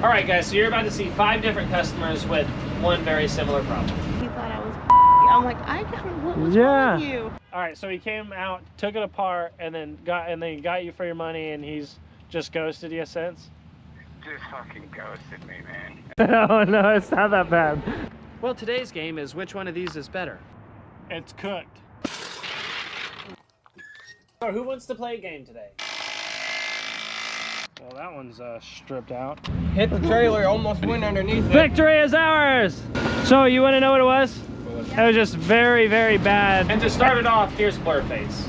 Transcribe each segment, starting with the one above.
All right, guys, so you're about to see 5 different customers with one very similar problem. He thought I was I'm like, I got what was wrong with you? All right, so he came out, took it apart, and then got you for your money, and he's just ghosted you since? Just fucking ghosted me, man. Oh no, it's not that bad. Well, today's game is which one of these is better? It's cooked. So who wants to play a game today? Well, that one's stripped out. Hit the trailer, almost went underneath it. Victory is ours! So you want to know what it was? It was just very, very bad. And to start it off, here's Blurface.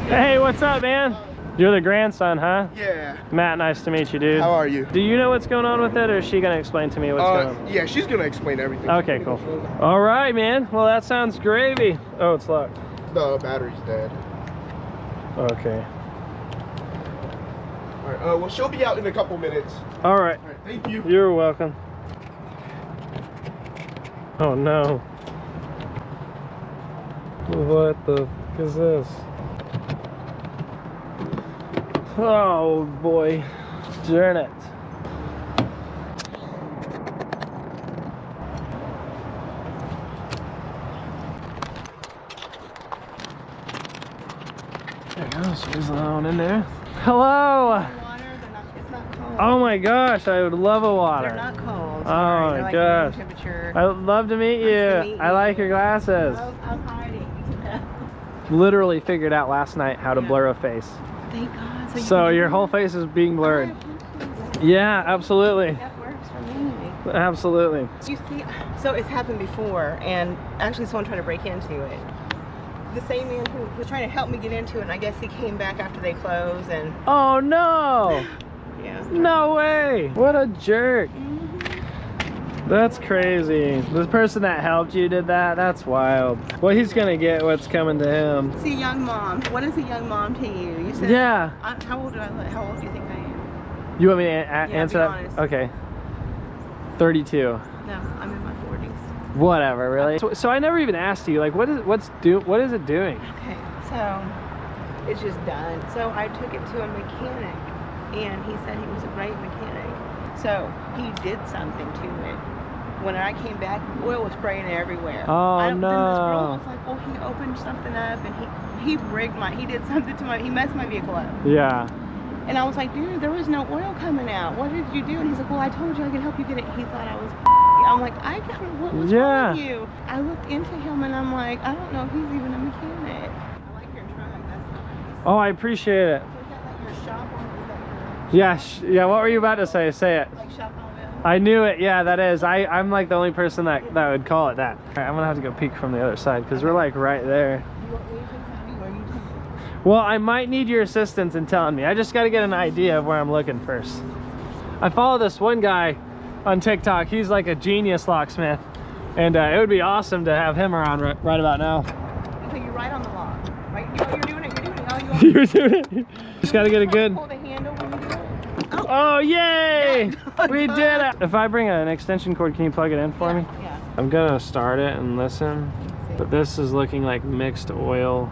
Hey, what's up, man? You're the grandson, huh? Yeah. Matt, nice to meet you, dude. How are you? Do you know what's going on with it, or is she gonna explain to me what's going on? Yeah, she's gonna explain everything. Okay, cool. All right, man. Well, that sounds gravy. Oh, it's locked. The battery's dead. Okay. All right. Well, she'll be out in a couple minutes. All right. All right. Thank you. You're welcome. Oh no. What the fuck is this? Oh boy. Darn it. There goes. She's alone in there. Hello. Oh my gosh, I would love a water. They're not cold. Oh my gosh. I would love to meet you. Nice to meet I like your glasses. I'm hiding. Literally figured out last night how to blur a face. Thank God. So your whole face is being blurred. Yeah, absolutely. That works for me. Absolutely. You see, so it's happened before, and actually someone tried to break into it. The same man who was trying to help me get into it, and I guess he came back after they closed, and Oh no! yeah. No way! What a jerk. That's crazy. The person that helped you did that? That's wild. Well, he's gonna get what's coming to him. It's a young mom. What is a young mom to you? You said. Yeah. How old do you think I am? You want me to answer be that? honest. Okay. 32. No, I'm in my 40s. Whatever, really. So I never even asked you, like, what is it doing? Okay, so it's just done. So I took it to a mechanic, and he said he was a great mechanic. So he did something to it. When I came back, oil was spraying everywhere. Oh Then this girl no. was like, oh, he opened something up, and he did something to he messed my vehicle up. Yeah. And I was like, dude, there was no oil coming out. What did you do? And he's like, well, I told you I could help you get it. He thought I was I'm like, what was wrong with you? I looked into him, and I'm like, I don't know if he's even a mechanic. I like your truck. That's nice. Oh, I appreciate it. So is that like your shop on? Is that your Yeah, what were you about to say? Say it. like shop on Bill? I knew it. Yeah, that is. I'm like the only person that would call it that. All right, I'm gonna have to go peek from the other side because we're like right there. You want me to tell me where you take Well, I might need your assistance in telling me. I just got to get an idea of where I'm looking first. I follow this one guy on TikTok. He's like a genius locksmith, and it would be awesome to have him around right about now. So you're right on the lock. Right? You're doing it. Oh, You're doing it. Just got to get a good. Pull the handle when you do it. Oh, yay! Oh, We God. did it. If I bring an extension cord, can you plug it in for me? Yeah. I'm gonna start it and listen, but this is looking like mixed oil.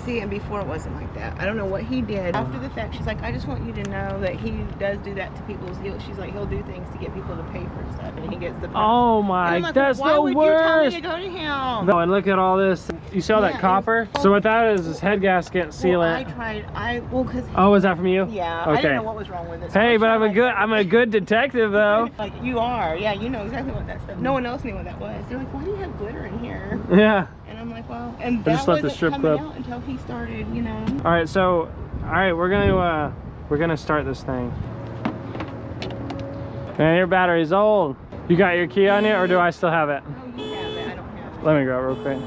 See, and before it wasn't like that. I don't know what he did. After the fact, she's like, I just want you to know that he does do that to people. She's like, he'll do things to get people to pay for stuff, and he gets the. Oh And my, I'm like, that's why the would worst. you tell me to go to him? No, and look at all this. You saw that Yeah, copper? So what that is head gasket sealant. Because. Oh, was that from you? Yeah, I Okay. didn't know what was wrong with it. So I Hey, was but trying I'm a good detective though. Like, you are. Yeah, you know exactly what that stuff. No one else knew what that was. They're like, why do you have glitter in here? Yeah. And I'm like, well, and I that just left the wasn't strip coming club. out until he started, you know. All right, we're gonna start this thing. Man, your battery's old. You got your key on you, or do I still have it? Oh, you have it. I don't have it. Let me grab it real quick.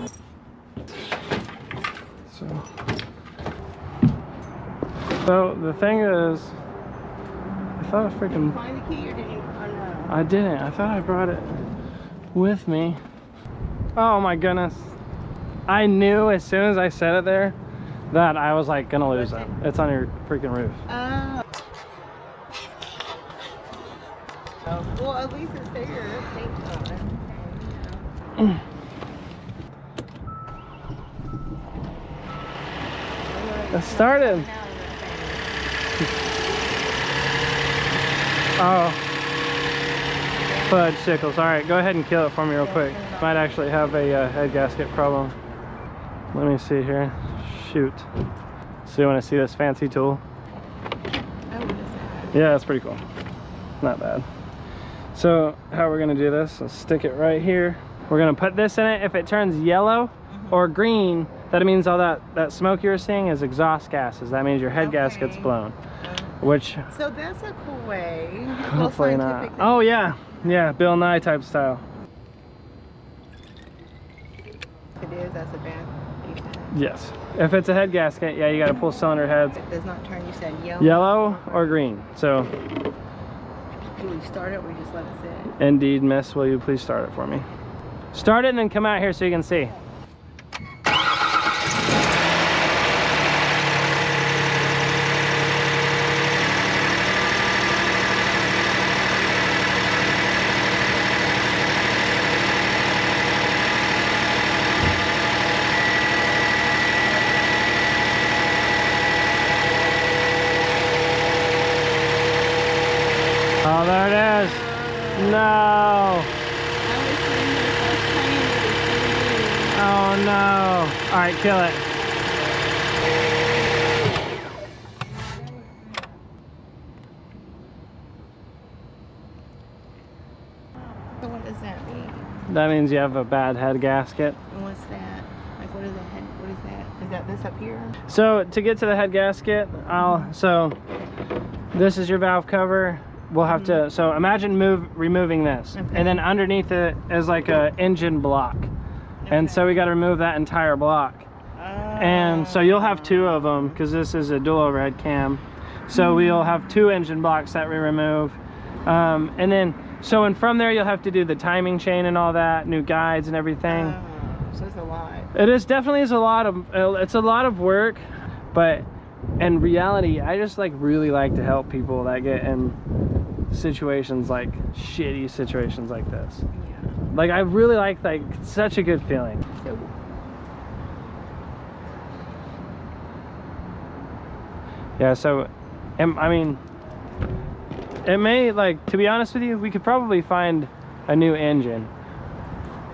So the thing is, I thought I Did you freaking, find the key or did you? Oh, no. I didn't. I thought I brought it with me. Oh my goodness. I knew as soon as I set it there that I was like gonna lose it. It's on your freaking roof. Oh, well, at least it's there. Thank God. It started. Oh. Fudge sickles. All right, go ahead and kill it for me real quick. Might actually have a head gasket problem. Let me see here. Shoot. So you want to see this fancy tool? Oh, what is that? Yeah, that's pretty cool. Not bad. So how we're gonna do this, let's stick it right here. We're gonna put this in it. If it turns yellow or green, that means all that smoke you're seeing is exhaust gases. That means your head gasket's blown. Which So that's a cool way. hopefully not. Oh yeah, yeah, Bill Nye type style. If it is, that's a bad piece. Yes. If it's a head gasket, yeah, you gotta pull cylinder heads. It does not turn, you said yellow? Yellow or green. So Do we start it or we just let it sit? indeed, miss, will you please start it for me? Start it and then come out here so you can see. Oh, there it is. No. Oh no. All right, kill it. So what does that mean? That means you have a bad head gasket. And what's that? Like what is the head? What is that? Is that this up here? So to get to the head gasket, so this is your valve cover. We'll have to, so imagine removing this. Okay. And then underneath it is like a engine block. And so we got to remove that entire block. And so you'll have two of them because this is a dual overhead cam. So we'll have two engine blocks that we remove. And then, and from there you'll have to do the timing chain and all that, new guides and everything. So it's a lot. It is definitely a lot of work, but in reality, I just really like to help people that get in situations like shitty situations like this. Yeah. Like I really like such a good feeling. So, Yeah, so I mean it may, to be honest with you, we could probably find a new engine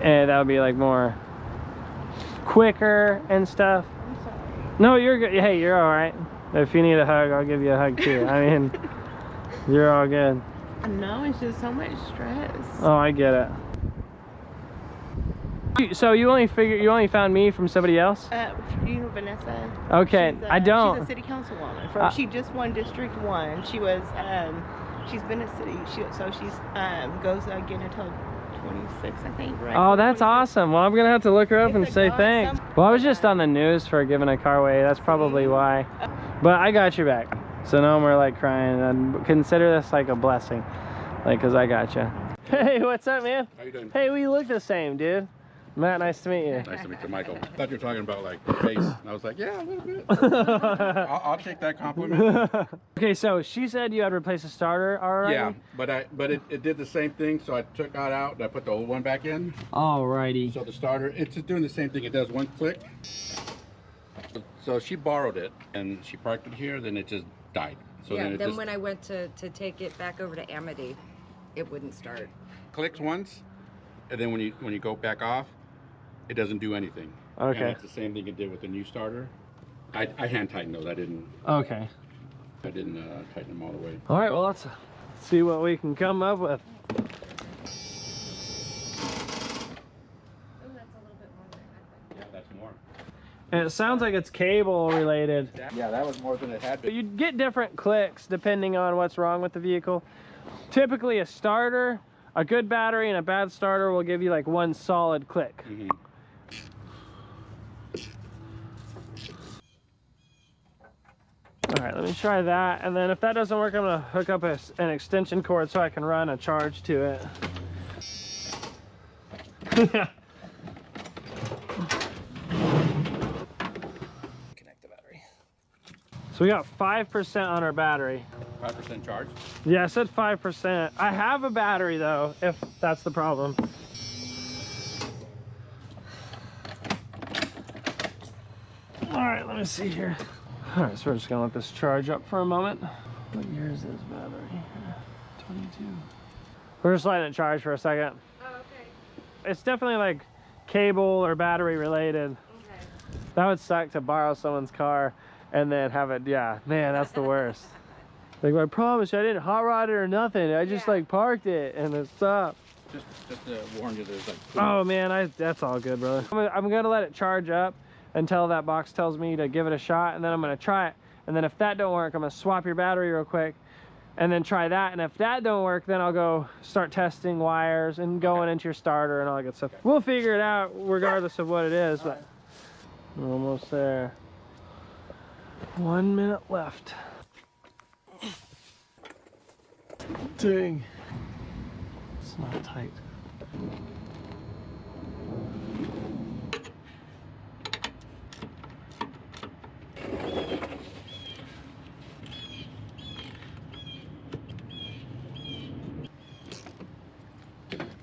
and that would be more quicker and stuff. I'm sorry. No, you're good. Hey, you're all right. If you need a hug, I'll give you a hug too. I mean, you're all good. No, it's just so much stress. Oh, I get it. So you only found me from somebody else? You know Vanessa? Okay, I don't. She's a city councilwoman. She just won District 1. She was, she's been a city, so she's, goes again until 26, I think, right? Oh, that's 26. awesome. Well, I'm gonna have to look her up and It's a say god- thanks. some- Well, I was just on the news for giving a car away. That's probably why. But I got you back. So no more crying. And consider this a blessing. Cause I got you. Hey, what's up, man? How you doing? Hey, we look the same, dude. Matt, nice to meet you. Nice to meet you, Michael. I thought you were talking about the face. And I was like, yeah, a little bit. I'll take that compliment. Okay, so she said you had replaced the starter already? Yeah, but it did the same thing. So I took that out and I put the old one back in. Alrighty. So the starter, it's just doing the same thing. It does one click. So she borrowed it and she parked it here. Then it just died. So yeah, then, then when I went to take it back over to Amity, it wouldn't start. clicks once, and then when you go back off, it doesn't do anything. Okay. And it's the same thing it did with the new starter. I hand tightened those. I didn't Okay. tighten them all the way. All right, well, let's see what we can come up with. Yeah, that's more. And it sounds like it's cable related. Yeah, that was more than it had been. You get different clicks depending on what's wrong with the vehicle. Typically a starter, a good battery and a bad starter will give you one solid click. Mm-hmm. All right, let me try that. And then if that doesn't work, I'm gonna hook up an extension cord so I can run a charge to it. Connect the battery. So we got 5% on our battery. 5% charge. Yeah, I said 5%. I have a battery though, if that's the problem. All right, let me see here. All right, so we're just gonna let this charge up for a moment. What year is this battery? We're just letting it charge for a second. Oh, okay. It's definitely like cable or battery related. Okay. That would suck to borrow someone's car and then have it, yeah, man, that's the worst. Like, I promise you, I didn't hot rod it or nothing. I just like parked it and it stopped. Just to warn you, there's like. Oh man, that's all good, brother. I'm gonna let it charge up until that box tells me to give it a shot, and then I'm gonna try it. And then if that don't work, I'm gonna swap your battery real quick and then try that. And if that don't work, then I'll go start testing wires and going into your starter and all that good stuff. We'll figure it out regardless of what it is, but we're almost there. 1 minute left. Dang. It's not tight.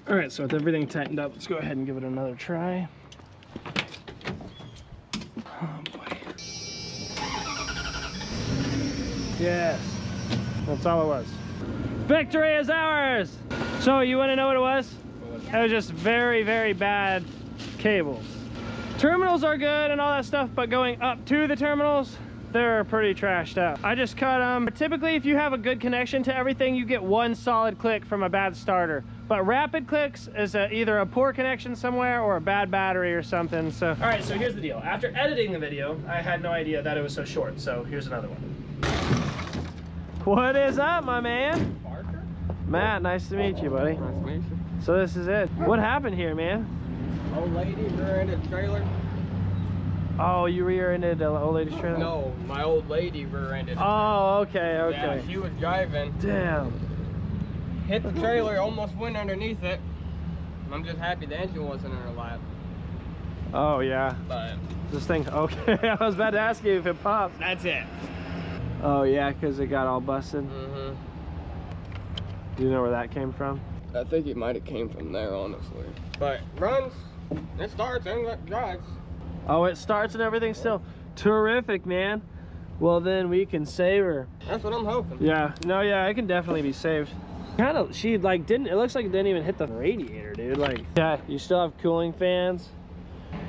All right, so with everything tightened up, let's go ahead and give it another try. Oh boy. Yes, that's all it was. Victory is ours! So you want to know what it was? It was just very, very bad cables. Terminals are good and all that stuff, but going up to the terminals, they're pretty trashed out. I just cut them. Typically, if you have a good connection to everything, you get one solid click from a bad starter. But rapid clicks is either a poor connection somewhere or a bad battery or something. So, all right, so here's the deal. After editing the video, I had no idea that it was so short. So here's another one. What is up, my man? Parker? Matt, nice to meet you, buddy. Nice to meet you. So this is it. What happened here, man? Old lady rear-ended trailer. Oh, you rear-ended the old lady's trailer? No, my old lady rear-ended. Oh, okay, okay. Yeah, she was driving. Damn. Hit the trailer, almost went underneath it. I'm just happy the engine wasn't in her lap. Oh, yeah. But This thing, okay. I was about to ask you if it popped. that's it. Oh, yeah, because it got all busted. Mm-hmm. Do you know where that came from? I think it might have came from there, honestly. But runs, it starts and it drives. Oh, it starts and everything still. Terrific, man. Well, then we can save her. That's what I'm hoping. Yeah, no, yeah, it can definitely be saved. Kind of, she like didn't, it looks like it didn't even hit the radiator, dude. Like, yeah, you still have cooling fans.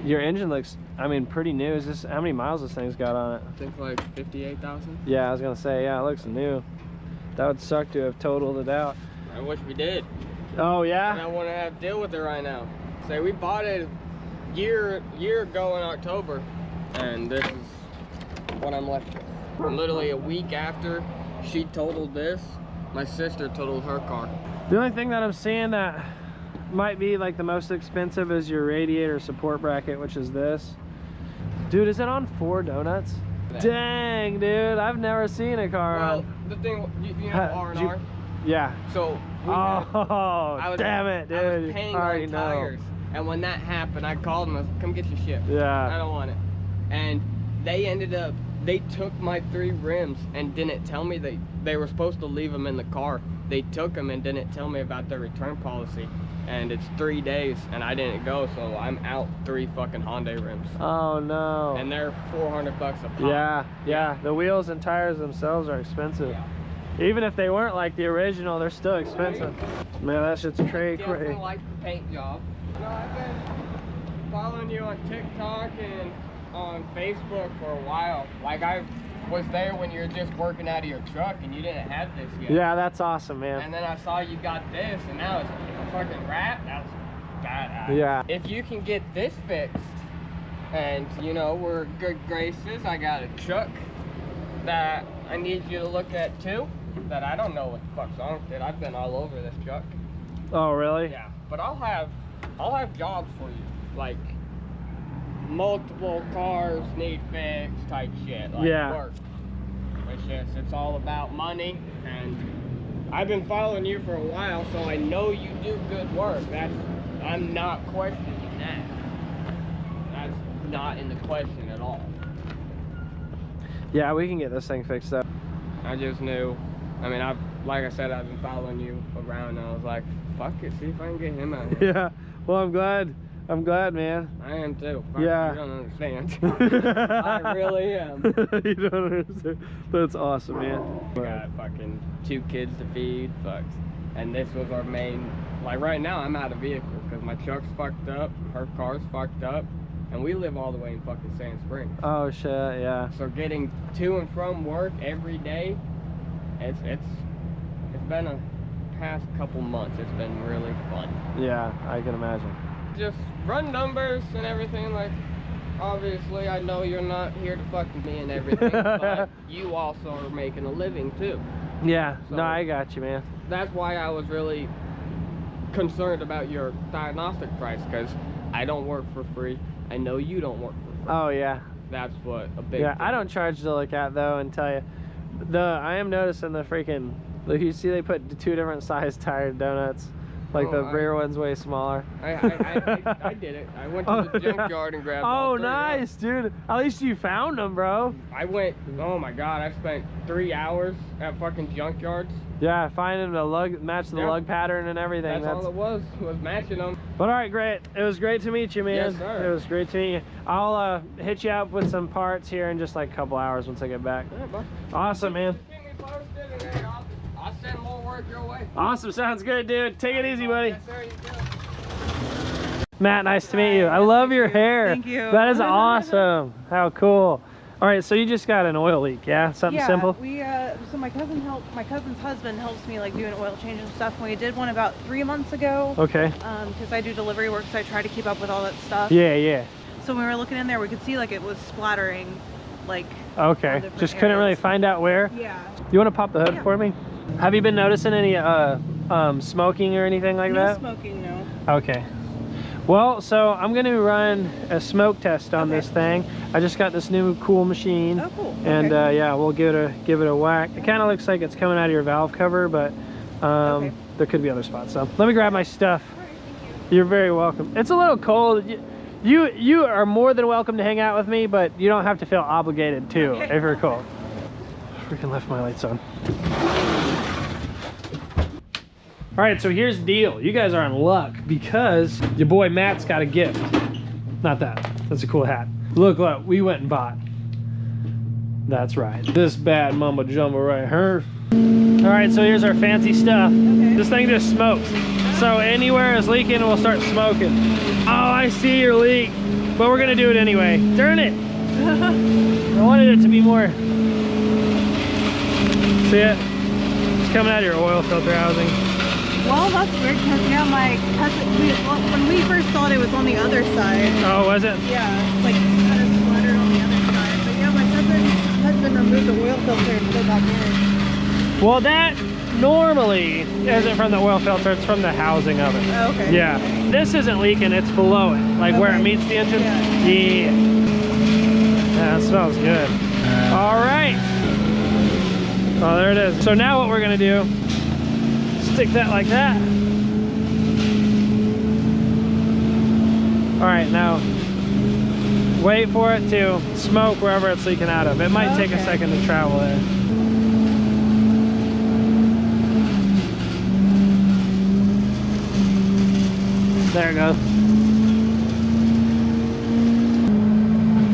Your engine looks, I mean, pretty new. Is this, how many miles this thing's got on it? I think like 58,000. Yeah, I was gonna say, yeah, it looks new. That would suck to have totaled it out. I wish we did. Oh, And I yeah? want to have to deal with it right now. Say we bought it a year ago in October, and this is what I'm left with. Literally a week after she totaled this, my sister totaled her car. The only thing that I'm seeing that might be like the most expensive is your radiator support bracket, which is this. Dude, is it on 4 donuts? Yeah. Dang, dude, I've never seen a car Well, on. the thing, you know Ha, did you- R&R? Yeah. So, we Oh, damn it, dude. I was paying I already my know. tires. And when that happened, I called them, I was like, come get your shit. I Yeah. don't want it. And they took my 3 rims and didn't tell me they were supposed to leave them in the car. They took them and didn't tell me about their return policy. And it's 3 days and I didn't go, so I'm out 3 fucking Hyundai rims. Oh, no. And they're $400 a pop. Yeah. The wheels and tires themselves are expensive. Yeah. Even if they weren't like the original, they're still expensive. Man, that shit's cray Definitely cray. like the paint job. You know, I've been following you on TikTok and on Facebook for a while. Like, I was there when you were just working out of your truck and you didn't have this yet. Yeah, that's awesome, man. And then I saw you got this, and now it's a fucking wrap. That's badass. Yeah. If you can get this fixed, and you know, we're good graces, I got a truck that I need you to look at too, that I don't know what the fuck's wrong with it. I've been all over this truck. Oh, really? Yeah, but I'll have jobs for you, like multiple cars need fixed type shit, like Yeah. work. It's all about money, and I've been following you for a while, so I know you do good work. I'm not questioning that. That's not in the question at all. Yeah, we can get this thing fixed up. I just knew. I mean, like I said, I've been following you around, and I was like, fuck it, see if I can get him out here. Yeah. Well, I'm glad I'm glad, man. I am too. Yeah. You don't understand. I really am. You don't understand. That's awesome, man. We got fucking 2 kids to feed, fucks. And this was our main, like right now I'm out of vehicle because my truck's fucked up, her car's fucked up, and we live all the way in fucking Sand Springs. Oh shit, yeah. So getting to and from work every day, it's been a past couple months. It's been really fun. Yeah, I can imagine. Just run numbers and everything. Like, obviously, I know you're not here to fucking me and everything, but you also are making a living too. Yeah, So- no, I got you, man. That's why I was really concerned about your diagnostic price, because I don't work for free. I know you don't work for free. Oh yeah. That's what a big Yeah, thing. I don't charge to look at though and tell you. I am noticing the freaking, like you see they put 2 different size tire donuts. Like the rear one's way smaller. I did it. I went to the junkyard and grabbed all 3. Nice, dude. At least you found them, bro. I went, oh my god, I spent 3 hours at fucking junkyards. Yeah, finding the lug, match the lug pattern and everything. That's all it was matching them. But all right, great. It was great to meet you, man. Yes, sir. It was great to meet you. I'll hit you up with some parts here in just like a couple hours once I get back. Yeah, bro. Awesome, man. Just keep me posted and hey, I'll send more work your way. Awesome, sounds good, dude. Take it easy, buddy. Yes, sir, you too. Matt, nice to meet you. I love your hair. Thank you. That is awesome. How cool. All right, so you just got an oil leak, yeah? Something simple? We so my cousin's husband helps me like do an oil change and stuff. We did one about 3 months ago. Okay. Because I do delivery work, so I try to keep up with all that stuff. Yeah, yeah. So when we were looking in there, we could see like it was splattering, like. Okay. different Just couldn't really areas. find out where. Yeah. You want to pop the hood Yeah. for me? Have you been noticing any smoking or anything like No that? smoking, no. Okay. Well, so I'm going to run a smoke test on this thing. I just got this new cool machine. Oh, cool. And Okay. yeah, we'll give it a whack. It kind of looks like it's coming out of your valve cover, but Okay. there could be other spots. So let me grab my stuff. All right, thank you. You're very welcome. It's a little cold. You are more than welcome to hang out with me, but you don't have to feel obligated to Okay. if you're cold. Freaking left my lights on. All right, so here's the deal. You guys are in luck because your boy Matt's got a gift. Not that. That's a cool hat. Look what we went and bought. That's right. This bad mumbo jumbo right here. All right, so here's our fancy stuff. Okay. This thing just smokes. So anywhere is leaking, we'll start smoking. Oh, I see your leak, but we're gonna do it anyway. Darn it. I wanted it to be more. See it? It's coming out of your oil filter housing. Well, that's weird because yeah, my cousin. When we first saw it, it was on the other side. Oh, was it? Yeah, like kind of splattered on the other side. But yeah, my husband removed the oil filter and put it back in. Well, that normally isn't from the oil filter, it's from the housing of it. Oh, okay. Yeah. This isn't leaking, it's below it. Like where it Okay. meets the engine. Yeah. Yeah, it smells good. All right. Oh, there it is. So now what we're gonna do, stick that like that. All right, now wait for it to smoke wherever it's leaking out of. It might take a Okay. second to travel there. There it goes.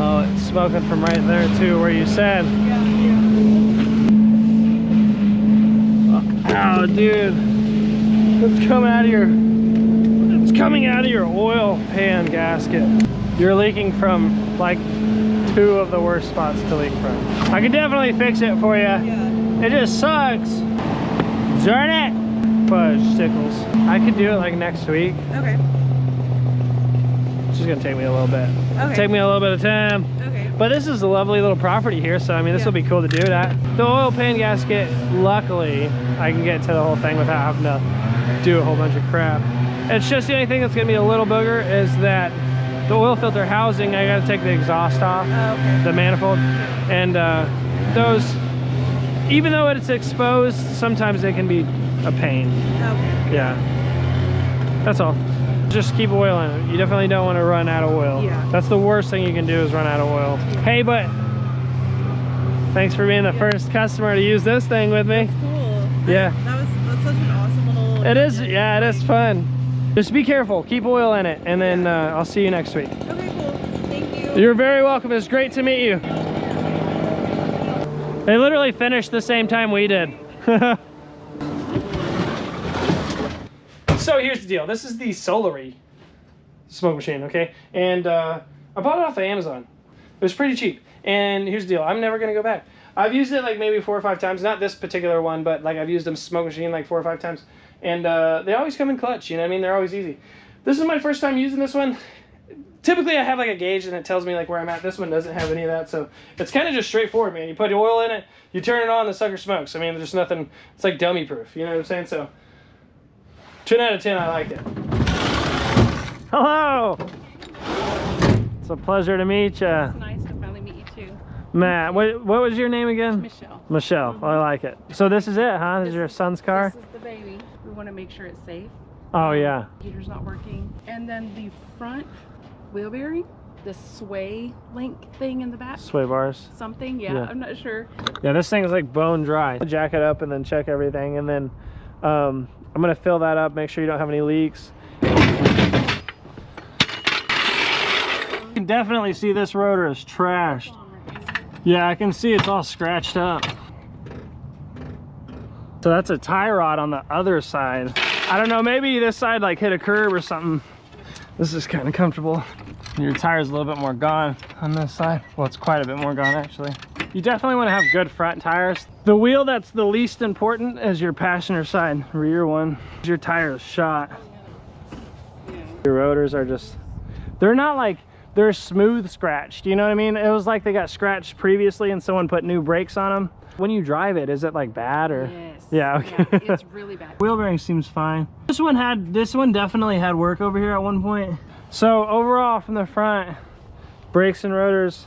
Oh, it's smoking from right there too, where you said. Oh, dude, it's coming out of your oil pan gasket. You're leaking from like 2 of the worst spots to leak from. I can definitely fix it for you. Yeah. It just sucks. Darn it. Fudge stickles. I could do it like next week. Okay. It's just gonna take me a little bit. Okay. Take me a little bit of time. Okay. But this is a lovely little property here, so I mean, this will be cool to do that. The oil pan gasket, luckily, I can get to the whole thing without having to do a whole bunch of crap. It's just the only thing that's gonna be a little booger is that the oil filter housing, I gotta take the exhaust off, the manifold, and those, even though it's exposed, sometimes they can be a pain. Okay. Yeah, that's all. Just keep oil in it. You definitely don't want to run out of oil. Yeah. That's the worst thing you can do is run out of oil. Hey, but thanks for being the first customer to use this thing with me. Cool. Yeah. That's such an awesome little. It is, yeah, it is fun. Just be careful, keep oil in it, and then I'll see you next week. Okay, cool. Thank you. You're very welcome. It's great to meet you. They literally finished the same time we did. So here's the deal. This is the Solary smoke machine, okay? And I bought it off of Amazon. It was pretty cheap. And here's the deal. I'm never going to go back. I've used it like maybe 4 or 5 times. Not this particular one, but like I've used a smoke machine like 4 or 5 times. And they always come in clutch, you know what I mean? They're always easy. This is my first time using this one. Typically I have like a gauge and it tells me like where I'm at. This one doesn't have any of that, so it's kind of just straightforward, man. You put oil in it, you turn it on, the sucker smokes. I mean, there's nothing, it's like dummy proof, you know what I'm saying? So 10 out of 10, I liked it. Hello! It's a pleasure to meet you. It's nice to finally meet you too. Matt, what was your name again? Michelle. Michelle, I like it. So this is it, huh? This is your son's car? This is the baby. We want to make sure it's safe. Oh yeah. Heater's not working. And then the front wheel bearing, the sway link thing in the back. Sway bars. Something, yeah, I'm not sure. Yeah, this thing is like bone dry. Jack it up and then check everything, and then I'm gonna fill that up, make sure you don't have any leaks. You can definitely see this rotor is trashed. Yeah, I can see it's all scratched up. So that's a tie rod on the other side. I don't know, maybe this side like hit a curb or something. This is kind of comfortable. Your tire's a little bit more gone on this side. Well, it's quite a bit more gone actually. You definitely want to have good front tires. The wheel that's the least important is your passenger side rear one. Your tire is shot. Your rotors are just, they're not like, they're smooth scratched, you know what I mean? It was like they got scratched previously and someone put new brakes on them. When you drive it, is it like bad or? Yes. Yeah, okay. Yeah, it's really bad. Wheel bearing seems fine. This one definitely had work over here at one point. So overall from the front, brakes and rotors,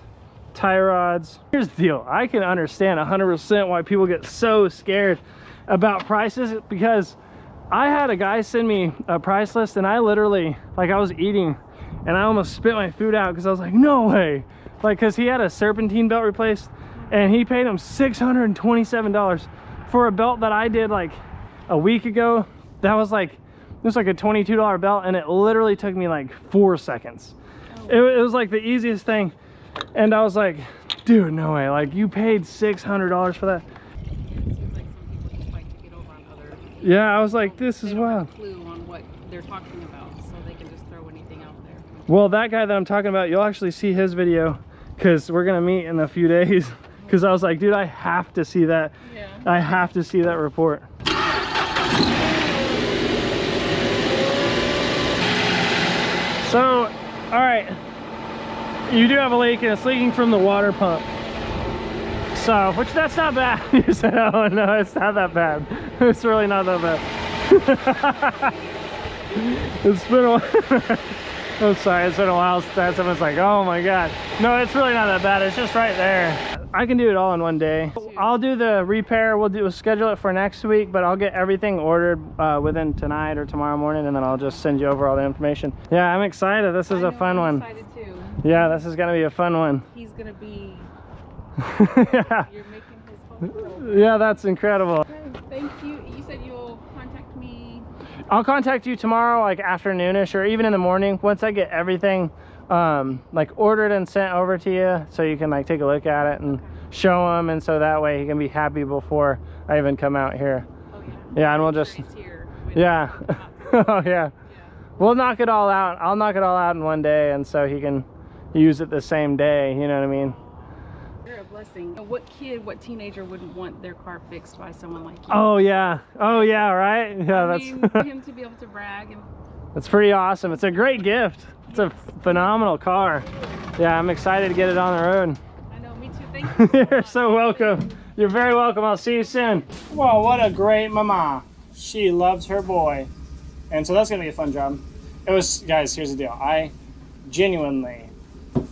tie rods. Here's the deal. I can understand 100% why people get so scared about prices, because I had a guy send me a price list and I literally, like I was eating and I almost spit my food out because I was like, no way. Like, cause he had a Serpentine belt replaced and he paid him $627 for a belt that I did like a week ago. That was like, it was like a $22 belt and it literally took me like 4 seconds. It was like the easiest thing. And I was like, dude, no way. Like, you paid $600 for that. It seems like some people just like to get over on other. Yeah, I was like, this is wild. They don't have a clue on what they're talking about, so they can just throw anything out there. Well, that guy that I'm talking about, you'll actually see his video because we're gonna meet in a few days. Because I was like, dude, I have to see that. Yeah. I have to see that report. So, all right, you do have a leak and it's leaking from the water pump. So, which that's not bad. You said, oh no, it's not that bad. It's really not that bad. It's been a while. Oh, sorry, it's been a while since someone's like, oh my God. No, it's really not that bad. It's just right there. I can do it all in one day. I'll do the repair. We'll schedule it for next week, but I'll get everything ordered within tonight or tomorrow morning, and then I'll just send you over all the information. Yeah, I'm excited. This is a fun one. I'm excited too. Yeah, this is gonna be a fun one. He's gonna be. Yeah. You're making his whole world. Yeah, that's incredible. Okay, thank you. You said you'll contact me. I'll contact you tomorrow, like afternoonish or even in the morning, once I get everything like ordered and sent over to you, so you can like take a look at it and show him, and so that way he can be happy before I even come out here. Oh yeah. Yeah, and we'll just, yeah. Oh yeah. We'll knock it all out. I'll knock it all out in one day, and so he can use it the same day, you know what I mean? You're a blessing. What kid, what teenager wouldn't want their car fixed by someone like you? Oh yeah. Oh yeah, right? Yeah, I that's mean, for him to be able to brag and that's pretty awesome. It's a great gift. It's a phenomenal car. Yeah, I'm excited to get it on the road. I know, me too. Thank you. You're so welcome. You're very welcome. I'll see you soon. Well, what a great mama. She loves her boy. And so that's going to be a fun job. It was, guys, here's the deal. I genuinely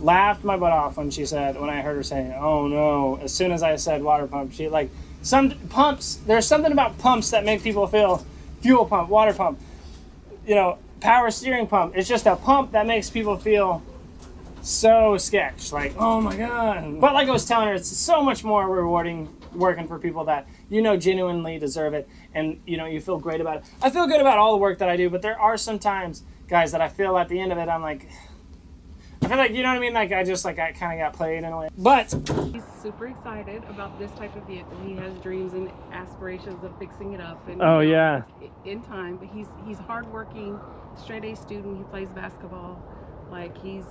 laughed my butt off when I heard her say, oh no, as soon as I said water pump, she like, some pumps, there's something about pumps that make people feel, fuel pump, water pump, you know, power steering pump. It's just a pump that makes people feel so sketch, like, oh my God. But like I was telling her, it's so much more rewarding working for people that you know genuinely deserve it, and you know you feel great about it. I feel good about all the work that I do, but there are some times, guys, that I feel at the end of it, I'm like, I feel like, you know what I mean? Like I kind of got played in a way. But He's super excited about this type of vehicle. He has dreams and aspirations of fixing it up. And, oh you know, yeah, in time, but he's hardworking, straight A student. He plays basketball. Like he's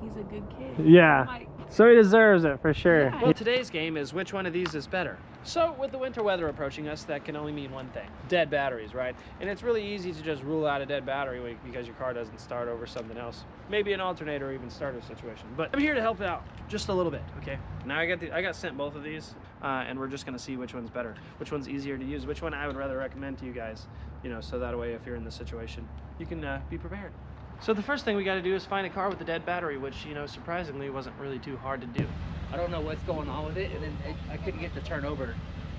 a good kid. yeah. Like, So he deserves it for sure. Yeah. Well, today's game is which one of these is better. So with the winter weather approaching us, that can only mean one thing: dead batteries, right? And it's really easy to just rule out a dead battery because your car doesn't start over something else, maybe an alternator or even starter situation. But I'm here to help out just a little bit, okay? Now I got sent both of these, and we're just gonna see which one's better, which one's easier to use, which one I would rather recommend to you guys, you know, so that way if you're in this situation, you can be prepared. So the first thing we got to do is find a car with a dead battery, which, you know, surprisingly wasn't really too hard to do. I don't know what's going on with it, and then I couldn't get the turn over.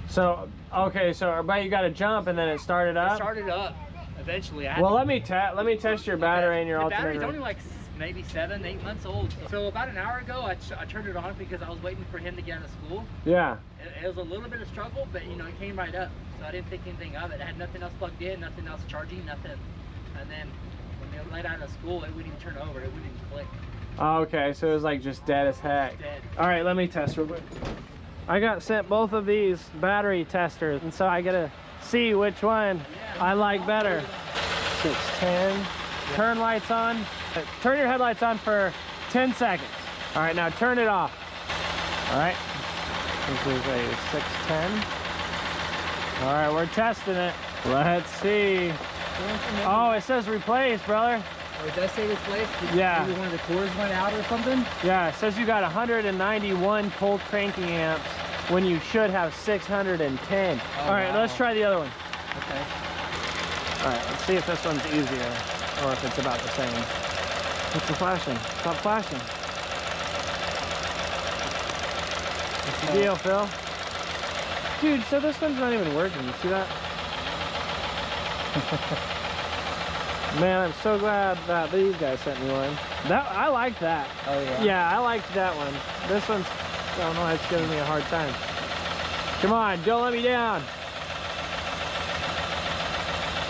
So, okay, so but you got to jump and then it started up? It started up eventually. Well, let me test your battery and your the alternator. battery's only like maybe 7-8 months old. So about an hour ago, I turned it on because I was waiting for him to get out of school. Yeah. It was a little bit of struggle, but you know, it came right up. So I didn't think anything of it. I had nothing else plugged in, nothing else charging, nothing. And then when they let out of school, it wouldn't even turn over. It wouldn't even click. Oh, okay, so it was like just dead as heck. Dead. All right, let me test real quick. I got sent both of these battery testers, and so I gotta see which one I like better. 610. Turn lights on. Turn your headlights on for 10 seconds. All right, now turn it off. All right. This is a 610. All right, we're testing it. Let's see. Oh, it says replace, brother. Oh, it does say replaced? Yeah. Maybe one of the cores went out or something? Yeah, it says you got 191 cold cranking amps when you should have 610. All right, wow. let's try the other one. Okay. All right, let's see if this one's easier or if it's about the same. What's the flashing? Stop flashing. What's the deal, Phil? Dude, so this one's not even working. You see that? Man, I'm so glad that these guys sent me one. I like that. Oh, yeah? Yeah, I liked that one. This one's, I don't know, it's giving me a hard time. Come on, don't let me down.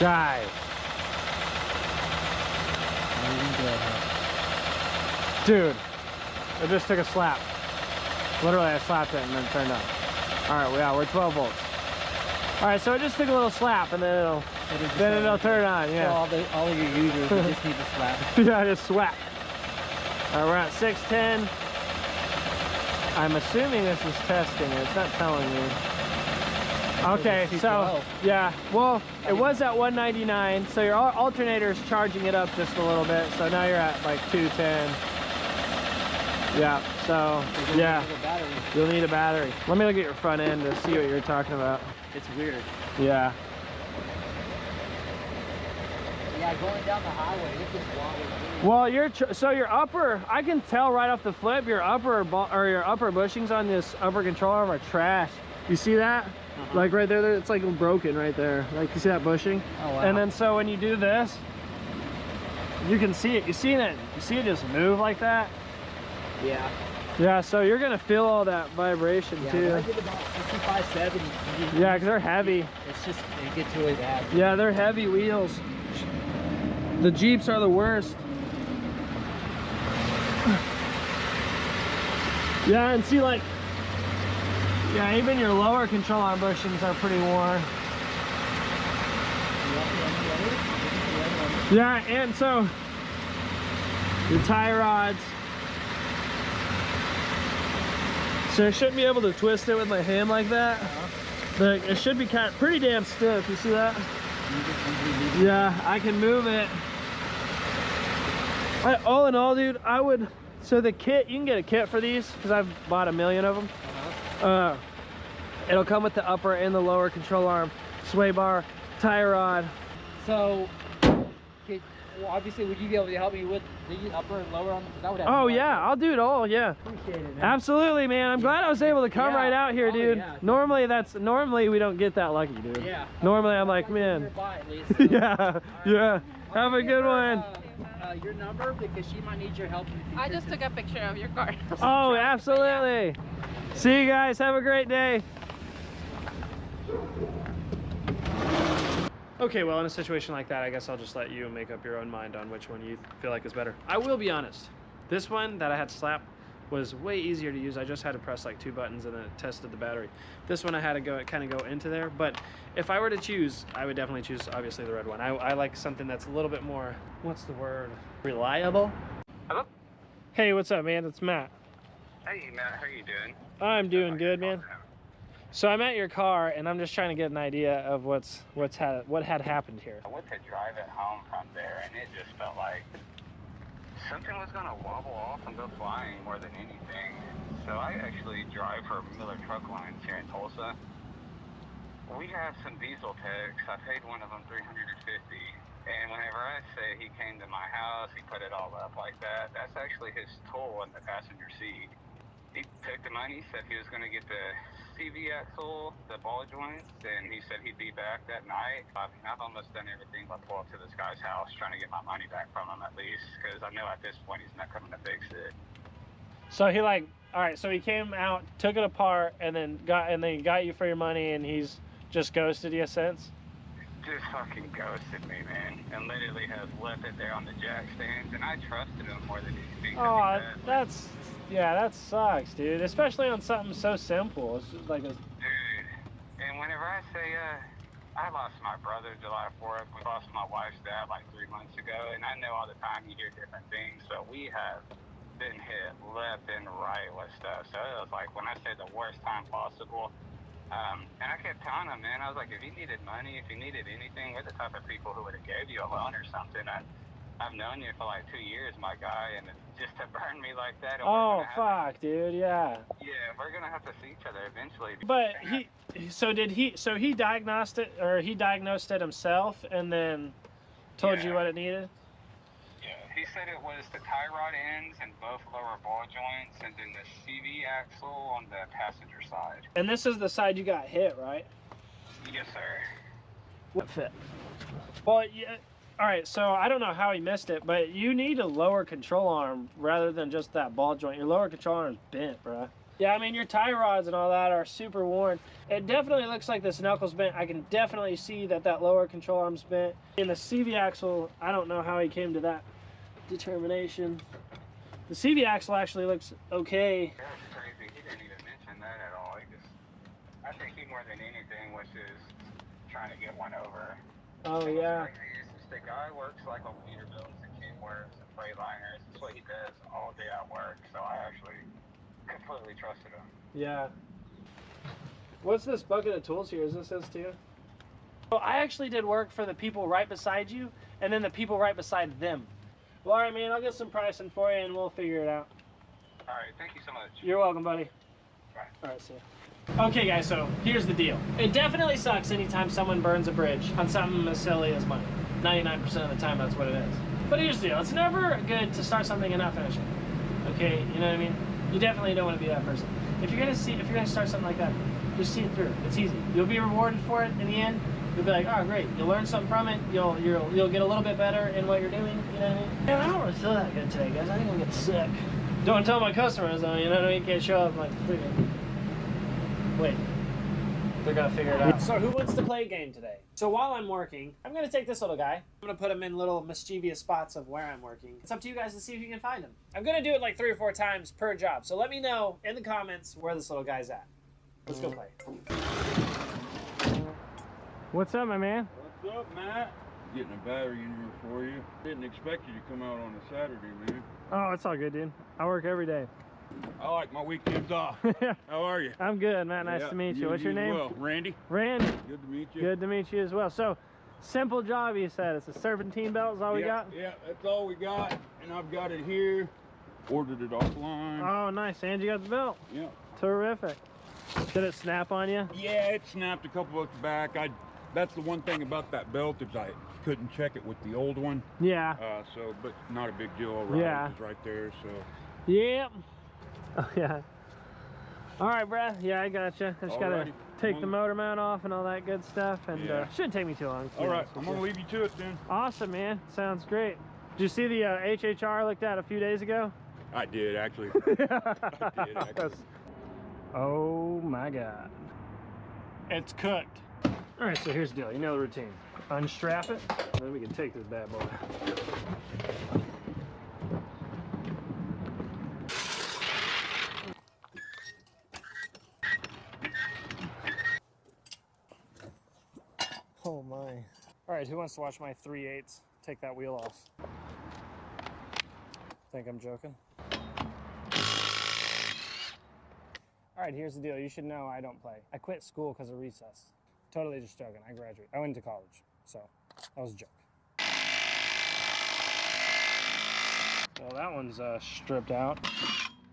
Guys. Dude, it just took a slap. Literally, I slapped it and then turned on. All right, yeah, we're 12 volts. All right, so it just took a little slap and then it'll turn on, yeah. So all of your users just need to slap. Yeah, just swap. All right, we're at 610. I'm assuming this is testing. It's not telling me. Okay, so yeah, well, it was at 199, so your alternator's charging it up just a little bit. So now you're at like 210. Yeah, so yeah, you'll need a battery. Let me look at your front end to see what you're talking about. It's weird. Yeah. Yeah, going down the highway, it's just wobbly. Well, so your upper, I can tell right off the flip, your upper bushings on this upper control arm are trash. You see that? Like right there, it's like broken right there. Like you see that bushing? Oh, wow. And then so when you do this, you can see it. You see it just move like that? Yeah. Yeah, so you're gonna feel all that vibration too. I did about 65, 70. Yeah, because they're heavy. It's just, it gets really bad. Yeah, they're heavy wheels. The Jeeps are the worst. Yeah, and see, like, yeah, even your lower control arm bushings are pretty worn. Yeah, and so your tie rods. So I shouldn't be able to twist it with my hand like that. But it should be pretty damn stiff. You see that? Yeah, I can move it. All in all, dude, I would. So the kit, you can get a kit for these because I've bought a million of them. It'll come with the upper and the lower control arm, sway bar, tie rod. So, well, obviously, would you be able to help me with the upper and lower on? That would have Oh yeah, I'll do it all. Yeah. Appreciate it, man. Absolutely, man. I'm glad I was able to come right out here, dude. Yeah. Normally we don't get that lucky, dude. Yeah. Normally I'm like, man. Nearby, at least, so. Yeah, yeah. Have a good one. Your number, because she might need your help in the future. I just took a picture of your car. Oh, absolutely. See you guys. Have a great day. Okay, well, in a situation like that, I guess I'll just let you make up your own mind on which one you feel like is better. I will be honest. This one that I had slapped was way easier to use. I just had to press like 2 buttons and then it tested the battery. This one I had to go kind of go into there, but if I were to choose, I would definitely choose obviously the red one. I like something that's a little bit more, what's the word? Reliable? Hello? Hey, what's up, man? It's Matt. Hey, Matt, how you doing? I'm doing good, man. So I'm at your car and I'm just trying to get an idea of what had happened here. I went to drive it home from there, and it just felt like something was going to wobble off and go flying more than anything. So I actually drive for Miller Truck Lines here in Tulsa. We have some diesel techs. I paid one of them $350. And whenever I say he came to my house, he put it all up like that, that's actually his tool in the passenger seat. He took the money, said he was going to get the CV axle, the ball joints, and he said he'd be back that night. I mean, I've almost done everything but pull up to this guy's house trying to get my money back from him at least, because I know at this point he's not coming to fix it. So he all right, so he came out, took it apart, and then got you for your money, and he's just ghosted you since? Just fucking ghosted me, man, and literally has left it there on the jack stands, and I trusted him more than anything. Oh, that sucks, dude. Especially on something so simple. It's just like a... Dude, and whenever I say, I lost my brother July 4th, we lost my wife's dad like 3 months ago, and I know all the time you hear different things, so we have been hit left and right with stuff. So it was like, when I say the worst time possible, and I kept telling him, man, I was like, if you needed money, if you needed anything, we're the type of people who would have gave you a loan or something. I've known you for like 2 years, my guy, and just to burn me like that. Oh, fuck, dude, yeah. Yeah, we're gonna have to see each other eventually. But he diagnosed it himself and then told you what it needed? Yeah, he said it was the tie rod ends and both lower ball joints, and then the CV axle on the passenger side. And this is the side you got hit, right? Yes, sir. What fit? Well, yeah. All right, so I don't know how he missed it, but you need a lower control arm rather than just that ball joint. Your lower control arm is bent, bro. Yeah, I mean, your tie rods and all that are super worn. It definitely looks like this knuckle's bent. I can definitely see that lower control arm's bent. In the CV axle, I don't know how he came to that determination. The CV axle actually looks okay. That's crazy. He didn't even mention that at all. I think he more than anything was just trying to get one over. Oh, yeah. The guy works like on Peterbilt's and Kenworths and Freightliners. That's what he does all day at work. So I actually completely trusted him. Yeah. What's this bucket of tools here? Is this his too? Well, I actually did work for the people right beside you and then the people right beside them. Well, all right, man, I'll get some pricing for you and we'll figure it out. All right, thank you so much. You're welcome, buddy. Bye. All right, see ya. Okay, guys, so here's the deal. It definitely sucks anytime someone burns a bridge on something as silly as money. 99% of the time, that's what it is. But here's the deal. It's never good to start something and not finish it. Okay, you know what I mean? You definitely don't want to be that person. If you're gonna start something like that, just see it through. It's easy. You'll be rewarded for it in the end. You'll be like, oh, great. You'll learn something from it. You'll get a little bit better in what you're doing. You know what I mean? Man, I don't really feel that good today, guys. I think I'm getting sick. Don't tell my customers though. You know what I mean? Can't show up like freaking. Wait. They're gonna figure it out. So who wants to play a game today? So while I'm working, I'm gonna take this little guy. I'm gonna put him in little mischievous spots of where I'm working. It's up to you guys to see if you can find him. I'm gonna do it like 3 or 4 times per job. So let me know in the comments where this little guy's at. Let's go play. What's up, my man? What's up, Matt? Getting a battery in here for you. Didn't expect you to come out on a Saturday, man. Oh, it's all good, dude. I work every day. I like my weekends off. How are you? I'm good, Matt. Nice to meet you. What's your name? Well, Randy. Randy. Good to meet you. Good to meet you as well. So, simple job, you said. It's a Serpentine belt is all we got? Yeah, that's all we got. And I've got it here. Ordered it offline. Oh, nice. And you got the belt. Yeah. Terrific. Did it snap on you? Yeah, it snapped a couple bucks back. That's the one thing about that belt is I couldn't check it with the old one. Yeah. But not a big deal. Yeah. It's right there, so. Yep. Oh, yeah. All right, bruh. Yeah, I gotcha. I just gotta take the motor mount off and all that good stuff, and shouldn't take me too long. All right, I'm gonna leave you to it then. Awesome, man. Sounds great. Did you see the HHR I looked at a few days ago? I did actually. I did actually. Oh my God. It's cooked. All right, so here's the deal. You know the routine. Unstrap it, and then we can take this bad boy. Oh my. All right, who wants to watch my 3/8 take that wheel off? Think I'm joking? All right, here's the deal. You should know I don't play. I quit school because of recess. Totally just joking. I graduated. I went to college, so that was a joke. Well, that one's stripped out.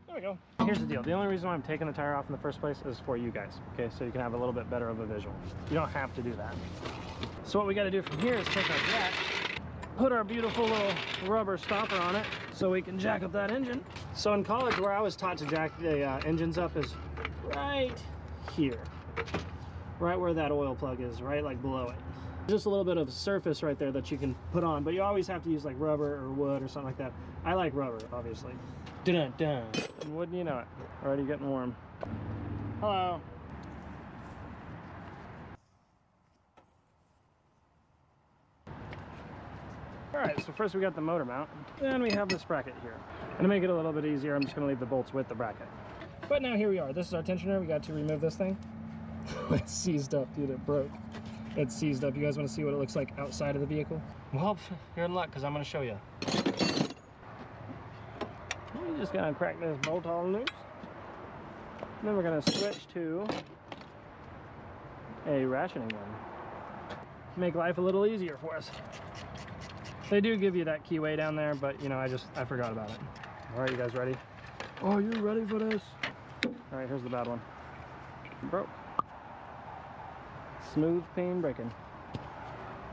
There we go. Here's the deal. The only reason why I'm taking the tire off in the first place is for you guys, okay? So you can have a little bit better of a visual. You don't have to do that. So what we got to do from here is take our jack, put our beautiful little rubber stopper on it so we can jack up that engine. So in college, where I was taught to jack the engines up is right here, right where that oil plug is, right like below it. Just a little bit of surface right there that you can put on, but you always have to use like rubber or wood or something like that. I like rubber, obviously. Dun-dun-dun. And wouldn't you know it, already getting warm. Hello. All right, so first we got the motor mount, then we have this bracket here. And to make it a little bit easier, I'm just gonna leave the bolts with the bracket. But now here we are. This is our tensioner. We got to remove this thing. It's seized up, dude, it broke. It's seized up. You guys wanna see what it looks like outside of the vehicle? Well, you're in luck, because I'm gonna show you. We're just gonna crack this bolt all loose. Then we're gonna switch to a ratcheting one. Make life a little easier for us. They do give you that keyway down there, but you know, I forgot about it. All right, you guys ready? Oh, you ready for this? All right, here's the bad one. Broke. Smooth pain breaking.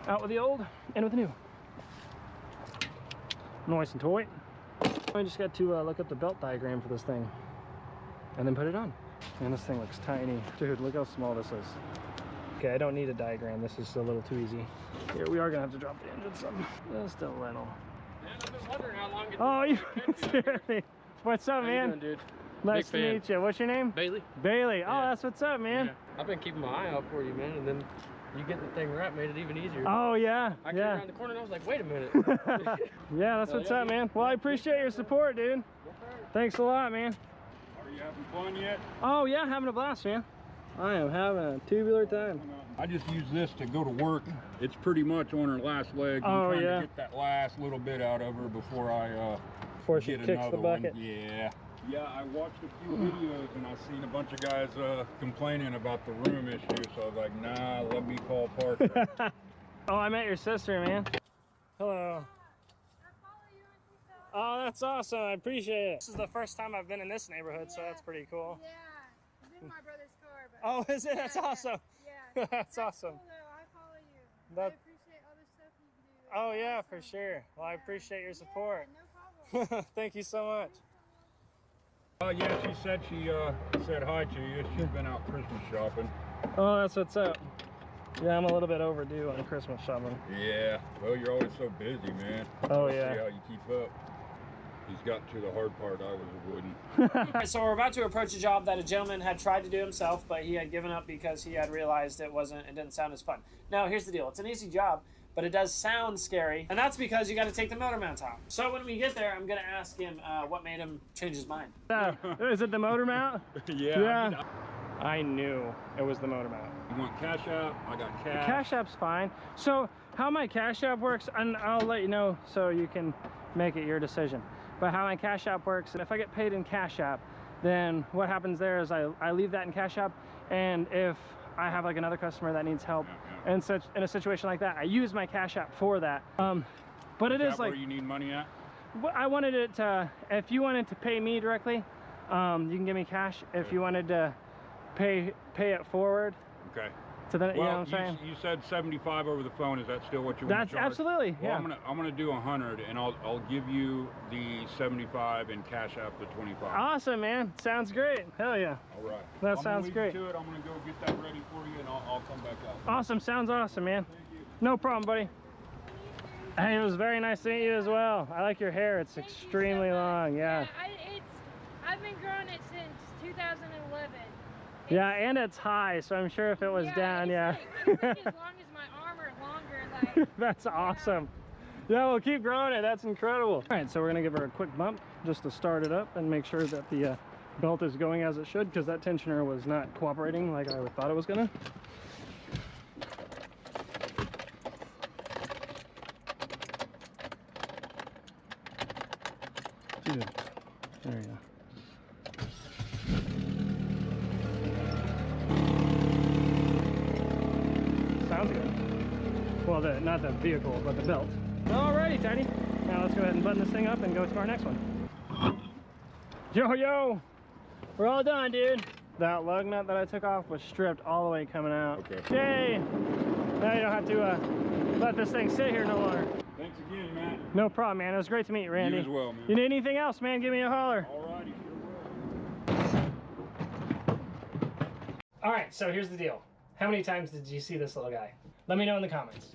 Out with the old, in with the new. Nice and tight. I just got to look up the belt diagram for this thing and then put it on. And this thing looks tiny. Dude, look how small this is. Okay, I don't need a diagram. This is a little too easy. Here, we are gonna have to drop the engine some. Still little. Man, I've been wondering how long it Oh, you scared me. What's up, man? How you doing, dude? Nice to meet you. What's your name? Bailey. Bailey. Oh, Yeah. that's what's up, man. Yeah. I've been keeping my eye out for you, man, and then you getting the thing wrapped made it even easier. Oh, yeah. I came around the corner and I was like, wait a minute. Yeah, that's what's up, man. Well, I appreciate your support, dude. Thanks a lot, man. Are you having fun yet? Oh, yeah, having a blast, man. I am having a tubular time. I just use this to go to work. It's pretty much on her last leg. Oh, I'm trying yeah. to get that last little bit out of her before I Before she get kicks another the bucket. one. Yeah. Yeah, I watched a few videos and I seen a bunch of guys complaining about the room issue, so I was like, nah, let me call Parker. Oh, I met your sister, man. Hello. Oh, that's awesome. I appreciate it. This is the first time I've been in this neighborhood, so that's pretty cool. Yeah, it's in my brother's car. But Oh, is it? That's awesome. Yeah. That's awesome. Cool, though. I follow you. That- I appreciate all the stuff you do. Oh, yeah, Awesome. for sure. Well, I appreciate your support. Yeah, no problem. Thank you so much. Yeah, she said she said hi to you. She's been out Christmas shopping. Oh, that's what's up. Yeah, I'm a little bit overdue on Christmas shopping. Yeah, well, you're always so busy, man. Oh, Let's yeah. See how you keep up. He's gotten to the hard part I was avoiding. Alright, so we're about to approach a job that a gentleman had tried to do himself, but he had given up because he had realized it didn't sound as fun. Now, here's the deal. It's an easy job, but it does sound scary, and that's because you got to take the motor mount off. So when we get there, I'm going to ask him what made him change his mind. Is it the motor mount? Yeah. I knew it was the motor mount. You want Cash App? I got cash. Cash App's fine. So how my Cash App works, and I'll let you know so you can make it your decision. But how my Cash App works, if I get paid in Cash App, then what happens there is I leave that in Cash App, and if I have like another customer that needs help in a situation like that, I use my Cash App for that. But it is like where you need money at? I wanted it to, if you wanted to pay me directly, you can give me cash. If you wanted to pay it forward. Okay. So then, Well, you know what I'm saying? You said 75 over the phone. Is that still what you want That's to charge? absolutely, well, yeah. I'm gonna do 100, and I'll give you the 75 and Cash App the 25. Awesome, man. Sounds great. Hell yeah. All right. That sounds great. I'm gonna go get that ready for you, and I'll come back out. Awesome. Sounds awesome, man. Thank you. No problem, buddy. Hey, it was very nice to meet you as well. I like your hair. It's extremely long. Yeah. I've been growing it since 2011. Yeah, and it's high, so I'm sure if it was down, yeah. It's like as long as my arm or longer, like. That's awesome. Yeah, we'll keep growing it. That's incredible. All right, so we're gonna give her a quick bump just to start it up and make sure that the belt is going as it should, because that tensioner was not cooperating like I thought it was gonna. Dude, there you go. Sounds good. Well, not the vehicle, but the belt. Alrighty, Tiny. Now let's go ahead and button this thing up and go to our next one. Yo, we're all done, dude. That lug nut that I took off was stripped all the way coming out. Okay. Yay! Now you don't have to let this thing sit here no longer. Thanks again, Matt. No problem, man. It was great to meet you, Randy. You as well, man. You need anything else, man, give me a holler. Alrighty, sure will. All right, so here's the deal. How many times did you see this little guy? Let me know in the comments.